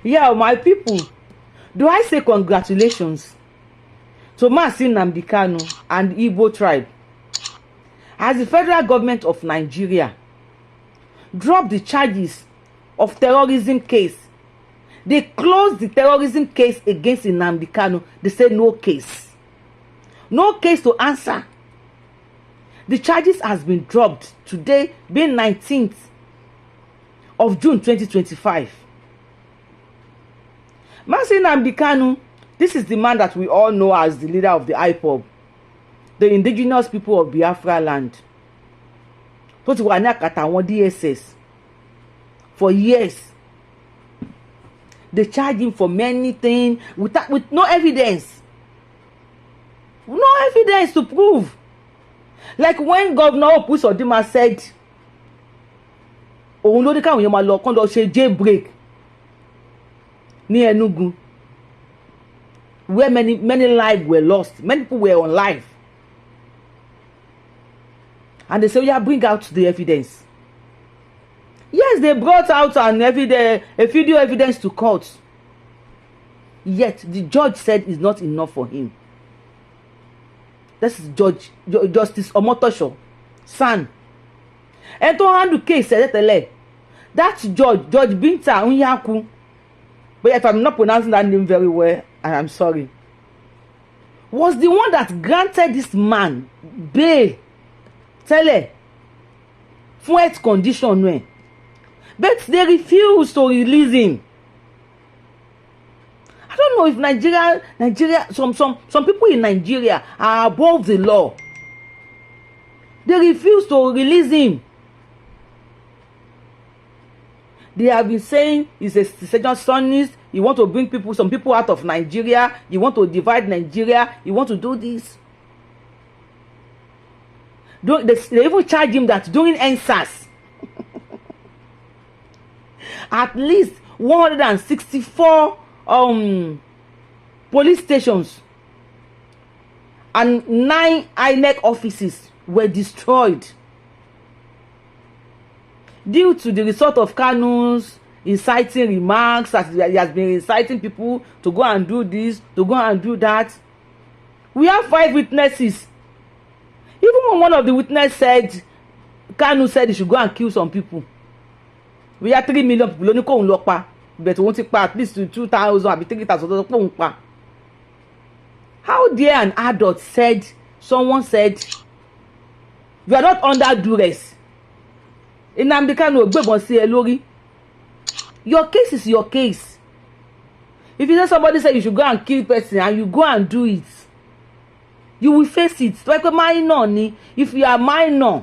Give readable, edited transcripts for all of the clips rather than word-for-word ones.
Yeah, my people, do I say congratulations to NNAMDI KANU and Igbo tribe as the federal government of Nigeria dropped the charges of terrorism case. They closed the terrorism case against NNAMDI KANU. They said no case. No case to answer. The charges has been dropped today, being 19th of June 2025. NNAMDI KANU, this is the man that we all know as the leader of the IPOB, the indigenous people of Biafra land. Tó ti wà ní àkàtà àwọn DSS for years. They charge him for many things with no evidence. No evidence to prove. Like when Governor Opusodima said, òun ló ní káwọn èèyàn máa lọ kán lọ ṣe jailbreak ní Enugu, where many lives were lost, many people were on life. And they say, yeah, bring out the evidence. Yes, they brought out a video evidence to court. Yet the judge said it's not enough for him. This is Justice Omotosho, son. And to handle case, that Judge Binta Unyaku. But if I'm not pronouncing that name very well, I'm sorry, was the one that granted this man bail, for health condition. But they refused to release him. I don't know if Nigeria, some people in Nigeria are above the law. They refuse to release him. They have been saying he's a secessionist. You want to bring some people out of Nigeria. You want to divide Nigeria. You want to do this. They even charge him that during NSAS, at least 164 police stations and 9 INEC offices were destroyed due to the result of Kanu's inciting remarks, that he has been inciting people to go and do this, to go and do that. We have 5 witnesses. Even when one of the witnesses said, Kanu said he should go and kill some people. We have 3 million people. Only ko unlo pa, but we want to at least 2,000 or 3,000. How dare an adult someone said, you are not under duress. NNAMDI KANU ogbebon si e lori. Your case is your case. If you say somebody say you should go and kill person and you go and do it, you will face it. Like a minor, if you are minor,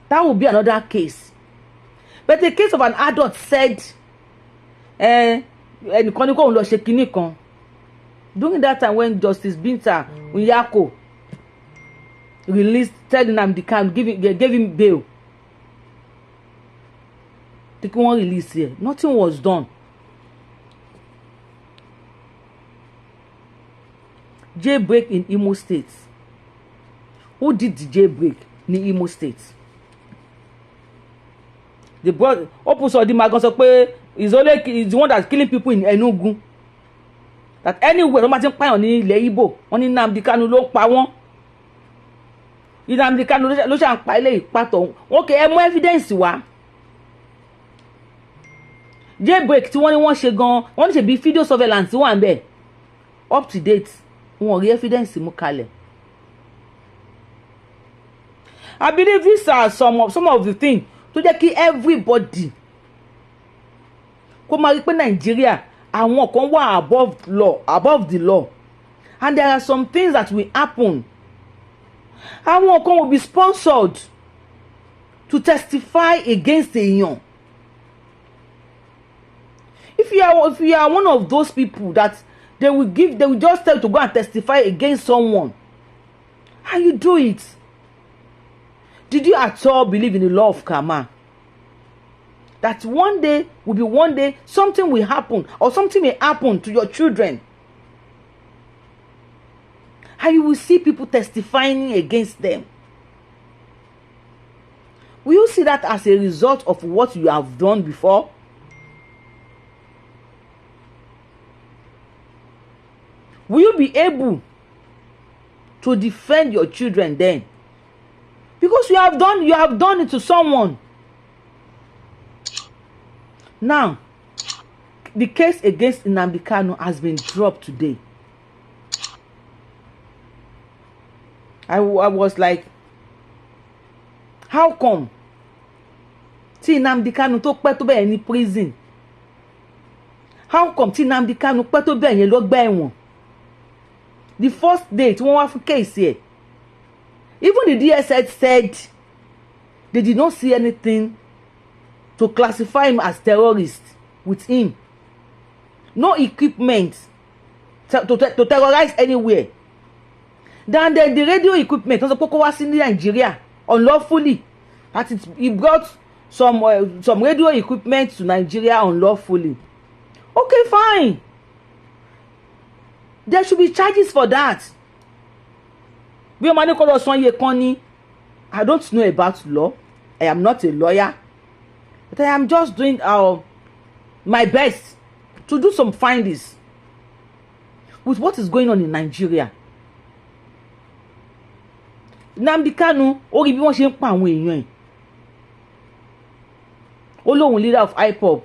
that will be another case. But the case of an adult said, during that time when Justice Binta Unyako released, telling NNAMDI KANU, gave him bail, they won't release here. Nothing was done. Jailbreak in Imo State. Who did the jailbreak in Imo State? They brought Opusodima is the one that's killing people in Enugu. That anywhere, no matter where on ilẹ̀ Igbo, on NNAMDI KANU ló pa wọ́n. NNAMDI KANU ló ṣe ń pa ilé ìpàtọ̀. Okay, ẹ mú evidence wá. Jailbreak tí wọ́n ṣe gan, wọ́n ní ṣe bí video surveillance wà ńbẹ̀. Up to date, wọ́n rí evidence mú kalẹ̀. I believe these are some of the things to jẹ́ kí everybody kó máa rí pé Nigeria àwọn kan wà above the law, and there are some things that will happen. Àwọn kan will be sponsored to testify against èèyàn. If you are one of those people that they will just tell you to go and testify against someone, and you do it, did you at all believe in the law of karma? That one day something will happen, or something may happen to your children, and you will see people testifying against them. Will you see that as a result of what you have done before? Will you be able to defend your children then? Because you have done it to someone. Now, the case against NNAMDI KANU has been dropped today. I was like, how come? Tí NNAMDI KANU tó pẹ́ tó bẹ́ẹ̀ ní prison. How come tí NNAMDI KANU pẹ́ tó bẹ́ẹ̀ yẹn lọ́gbà ẹ̀wọ̀n? The first day tí wọ́n wá fún case here, even the DSS said they did not see anything to classify him as terrorist with him. No equipment to terrorize anywhere. Then the radio equipment was supposed to in Nigeria unlawfully. That he brought some radio equipment to Nigeria unlawfully. Okay, fine. There should be charges for that. I don't know about law. I am not a lawyer. But I am just doing my best to do some findings with what is going on in Nigeria. NNAMDI KANU, orí bí wọ́n ṣe ń pa àwọn èèyàn ẹ̀. Olóhùn leader of IPOB.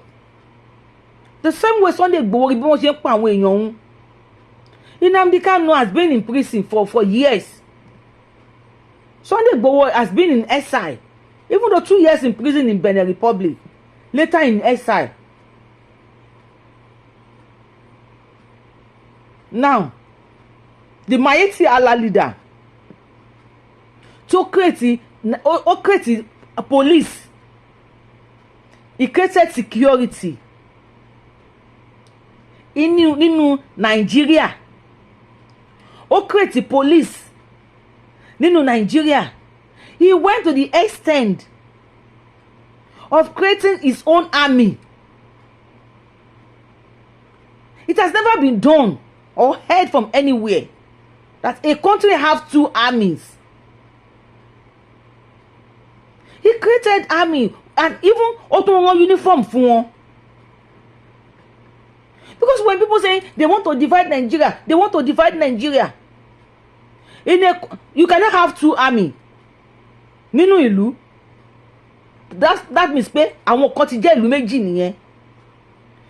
The same way Sunday Igboho, orí bí wọ́n ṣe ń pa àwọn èèyàn òun. NNAMDI KANU has been in prison for years. Sunday Igboho has been in exile. Even though 2 years in prison in Benin Republic. Later in exile. Now, the Miyetti Allah leader to create a police. He created security in Nigeria. He created police in Nigeria. He went to the extent of creating his own army. It has never been done or heard from anywhere that a country have 2 armies. He created army and even auto uniform for one. Because when people say they want to divide Nigeria, you cannot have 2 army. Nínú ìlú. That means pé àwọn kan ti jẹ́ ìlú méjì nìyẹn.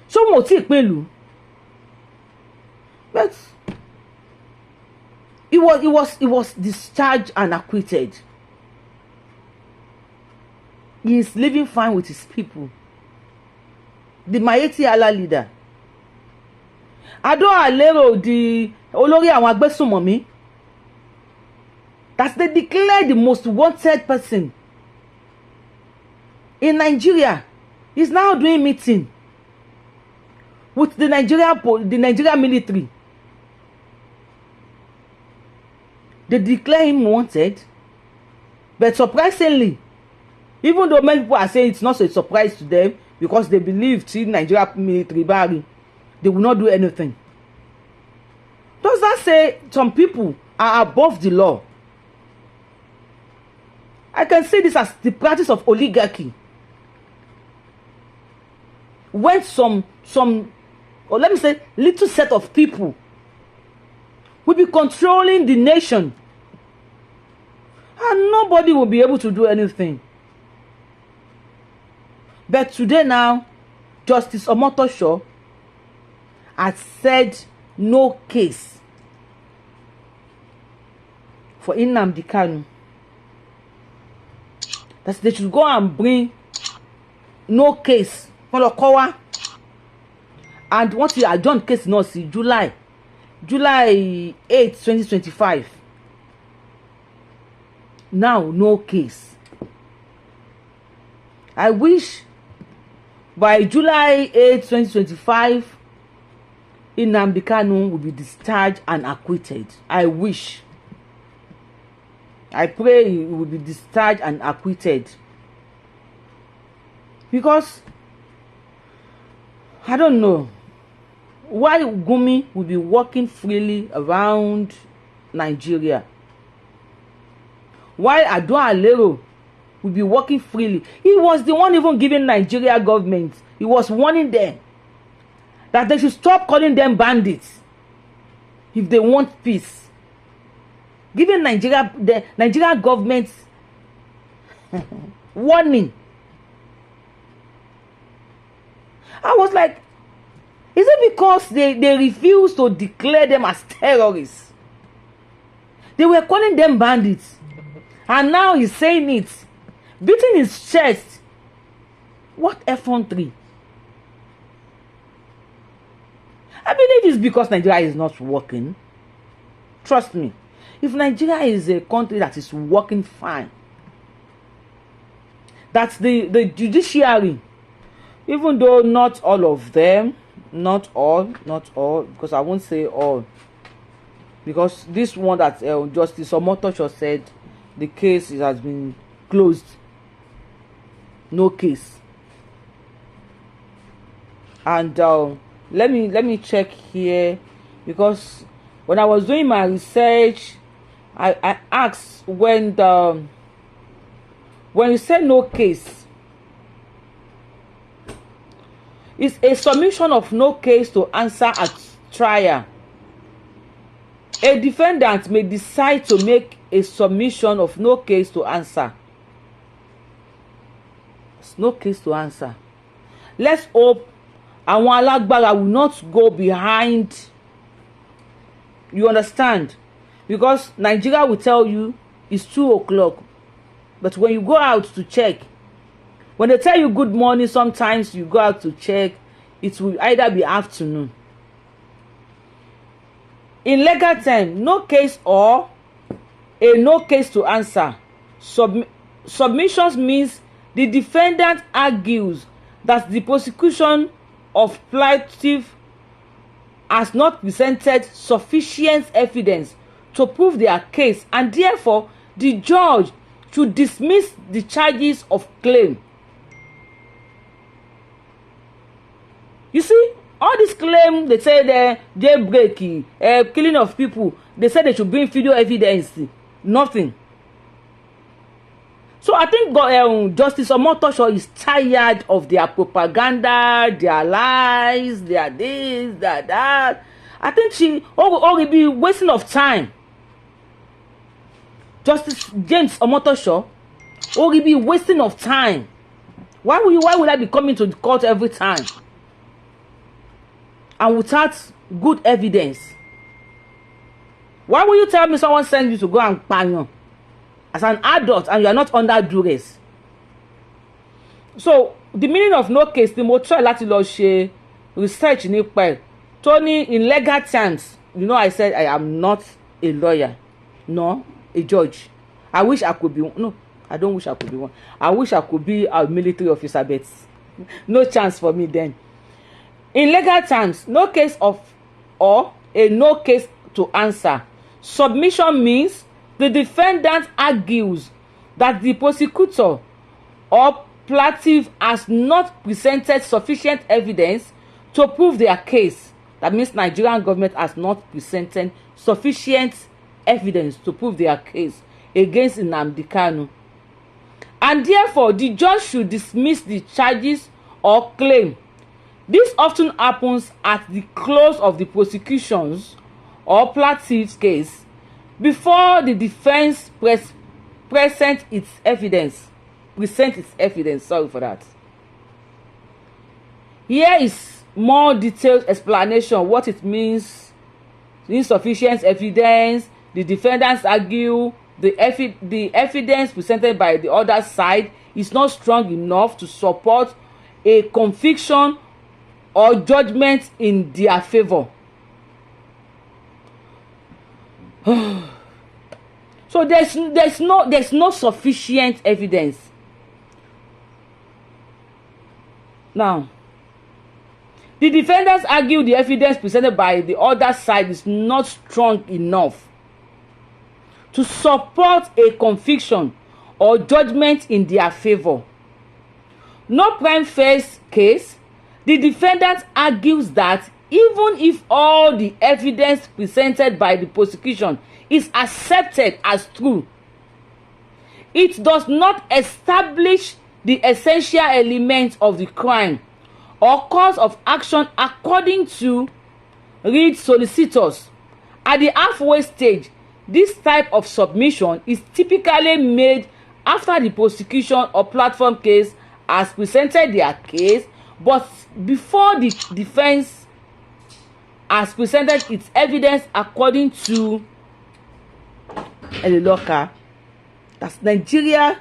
So wọn ò tí ì pín ìlú. But he was discharged and acquitted. He is living fine with his people. The Miyetti Allah leader. Ado Alero, the olórí àwọn agbésùnmọ̀mí, that they declared the most wanted person in Nigeria, is now doing meeting with the Nigeria military. They declare him wanted, but surprisingly, even though many people are saying it's not a surprise to them because they believe the Nigeria military body, they will not do anything. Does that say some people are above the law? I can see this as the practice of oligarchy. When or let me say, little set of people will be controlling the nation, and nobody will be able to do anything. But today now, Justice Omotosho has said no case for NNAMDI KANU. That they should go and bring no case for Okowa. And once you adjourn case now, see July 8, 2025. Now no case. I wish by July 8, 2025, NNAMDI KANU will be discharged and acquitted. I wish. I pray he will be discharged and acquitted. Because I don't know why Gumi will be walking freely around Nigeria. Why Ado Alero will be walking freely. He was the one even giving Nigeria government. He was warning them that they should stop calling them bandits. if they want peace. Giving the Nigeria government warning. I was like, is it because they refuse to declare them as terrorists? They were calling them bandits. And now he's saying it, beating his chest. What effrontery? I believe it's because Nigeria is not working. Trust me. If Nigeria is a country that is working fine, that's the judiciary, even though not all of them, not all, because I won't say all, because this one that Justice Omotosho said, the case has been closed, no case. And let me check here, because when I was doing my research, I asked when you said no case, it's a submission of no case to answer at trial. A defendant may decide to make a submission of no case to answer. It's no case to answer. Let's hope àwọn alágbára will not go behind. You understand? Because Nigeria will tell you it's 2 o'clock. But when you go out to check, when they tell you good morning, sometimes you go out to check, it will either be afternoon. In legal term, no case or a no case to answer. Submissions means the defendant argues that the prosecution of plaintiff has not presented sufficient evidence to prove their case, and therefore the judge should dismiss the charges of claim. You see, all this claim, they say the jailbreaking, killing of people, they say they should bring video evidence. Nothing. So I think Justice Omotosho is tired of their propaganda, their lies, their this, their that. I think she will be wasting of time. Justice James Omotosho will be wasting of time. Why would I be coming to the court every time? And without good evidence? Why will you tell me someone sends you to go and panyo as an adult and you are not under duress? So the meaning of no case, the motor láti lọ ṣe research nípa ẹ̀. Tony, in legal terms, you know, I said I am not a lawyer, no, a judge. I wish I could be one. No, I don't wish I could be one. I wish I could be a military officer, but no chance for me then. In legal terms, no case or a no case to answer. Submission means the defendant argues that the prosecutor or plaintiff has not presented sufficient evidence to prove their case. That means Nigerian government has not presented sufficient evidence to prove their case against NNAMDI KANU. And therefore, the judge should dismiss the charges or claim. This often happens at the close of the prosecution's or plaintiff's case before the defense present its evidence. Sorry for that. Here is more detailed explanation what it means. Insufficient evidence. The defendants argue the evidence presented by the other side is not strong enough to support a conviction or judgment in their favor. So there's no sufficient evidence. Now, the defendants argue the evidence presented by the other side is not strong enough to support a conviction or judgment in their favor. No prime facie case, the defendant argues that even if all the evidence presented by the prosecution is accepted as true, it does not establish the essential elements of the crime or cause of action according to read solicitors At the halfway stage, this type of submission is typically made after the prosecution or platform case has presented their case, but before the defense has presented its evidence according to Eliloka. That's Nigeria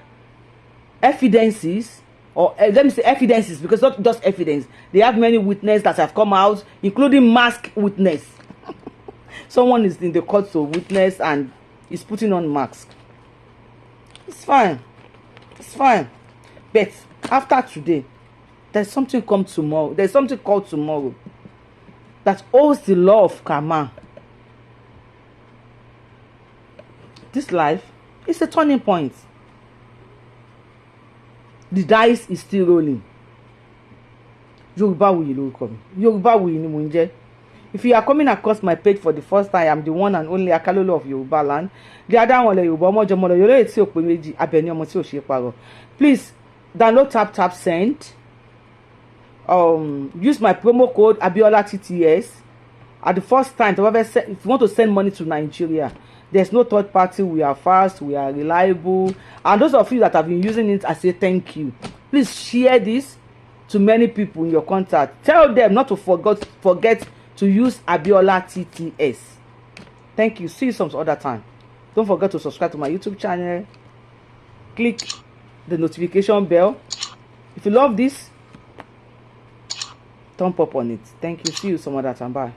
evidences, or let me say evidences, because not just evidence. They have many witnesses that have come out, including mask witness. Someone is in the court to witness and is putting on mask. It's fine. It's fine. But after today, there's something come tomorrow. There's something called tomorrow that owes the law of karma. This life is a turning point. The dice is still rolling. Yorubawuyi lórúkọ mi. Yorubawuyi ni mo ń jẹ́. If you are coming across my page for the first time, I'm the one and only Akalolo of Yoruba land. The other one, Yoruba Omojomola, Yorùbá tí ó pé méjì, Abẹni ọmọ tí ó ṣe parọ́. Please download tap send. Use my promo code Abiola TTS. At the first time, if you want to send money to Nigeria, there's no third party. We are fast, we are reliable, and those of you that have been using it, I say thank you. Please share this to many people in your contact. Tell them not to forget to use Abiola TTS. Thank you. See you some other time. Don't forget to subscribe to my YouTube channel. Click the notification bell. If you love this, thumb up on it. Thank you. See you some other time. Bye.